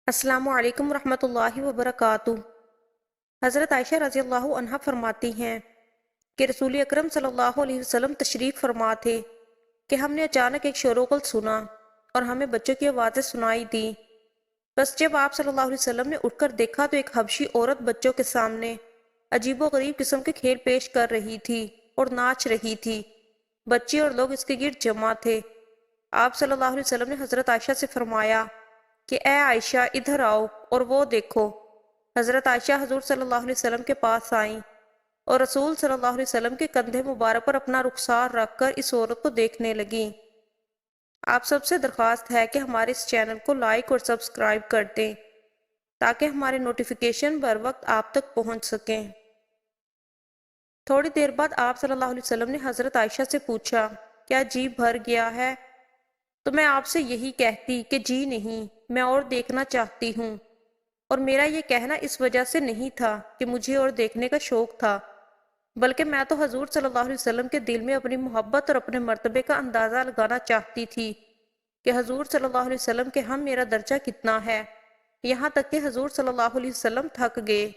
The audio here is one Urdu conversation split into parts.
السلام علیکم ورحمۃ اللہ وبرکاتہ۔ حضرت عائشہ رضی اللہ عنہا فرماتی ہیں کہ رسول اکرم صلی اللہ علیہ وسلم تشریف فرما تھے کہ ہم نے اچانک ایک شور و غل سنا اور ہمیں بچوں کی آوازیں سنائی دیں۔ بس جب آپ صلی اللہ علیہ وسلم نے اٹھ کر دیکھا تو ایک حبشی عورت بچوں کے سامنے عجیب و غریب قسم کے کھیل پیش کر رہی تھی اور ناچ رہی تھی۔ بچے اور لوگ اس کے گرد جمع تھے۔ آپ صلی اللہ علیہ وسلم نے حضرت عائشہ سے فرمایا کہ اے عائشہ ادھر آؤ اور وہ دیکھو۔ حضرت عائشہ حضور صلی اللہ علیہ وسلم کے پاس آئیں اور رسول صلی اللہ علیہ وسلم کے کندھے مبارک پر اپنا رخسار رکھ کر اس عورت کو دیکھنے لگیں۔ آپ سب سے درخواست ہے کہ ہمارے اس چینل کو لائک اور سبسکرائب کر دیں تاکہ ہمارے نوٹیفیکیشن بر وقت آپ تک پہنچ سکیں۔ تھوڑی دیر بعد آپ صلی اللہ علیہ وسلم نے حضرت عائشہ سے پوچھا کیا جی بھر گیا ہے؟ تو میں آپ سے یہی کہتی کہ جی نہیں، میں اور دیکھنا چاہتی ہوں، اور میرا یہ کہنا اس وجہ سے نہیں تھا کہ مجھے اور دیکھنے کا شوق تھا، بلکہ میں تو حضور صلی اللہ علیہ وسلم کے دل میں اپنی محبت اور اپنے مرتبے کا اندازہ لگانا چاہتی تھی کہ حضور صلی اللہ علیہ وسلم کے ہم میرا درجہ کتنا ہے، یہاں تک کہ حضور صلی اللہ علیہ وسلم تھک گئے۔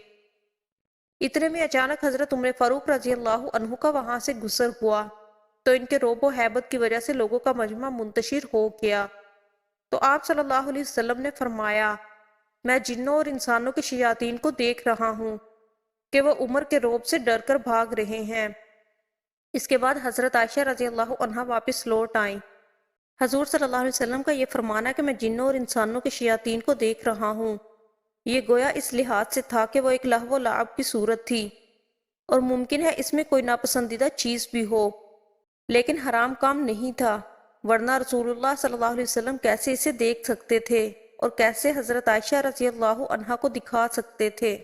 اتنے میں اچانک حضرت عمر فاروق رضی اللہ عنہ کا وہاں سے گزر ہوا تو ان کے رعب و ہیبت کی وجہ سے لوگوں کا مجمع منتشر ہو گیا۔ تو آپ صلی اللہ علیہ وسلم نے فرمایا میں جنوں اور انسانوں کے شیاطین کو دیکھ رہا ہوں کہ وہ عمر کے رعب سے ڈر کر بھاگ رہے ہیں۔ اس کے بعد حضرت عائشہ رضی اللہ عنہا واپس لوٹ آئیں۔ حضور صلی اللہ علیہ وسلم کا یہ فرمانا کہ میں جنوں اور انسانوں کے شیاطین کو دیکھ رہا ہوں، یہ گویا اس لحاظ سے تھا کہ وہ ایک لہو و لعب کی صورت تھی اور ممکن ہے اس میں کوئی ناپسندیدہ چیز بھی ہو، لیکن حرام کام نہیں تھا، ورنہ رسول اللہ صلی اللہ علیہ وسلم کیسے اسے دیکھ سکتے تھے اور کیسے حضرت عائشہ رضی اللہ عنہا کو دکھا سکتے تھے۔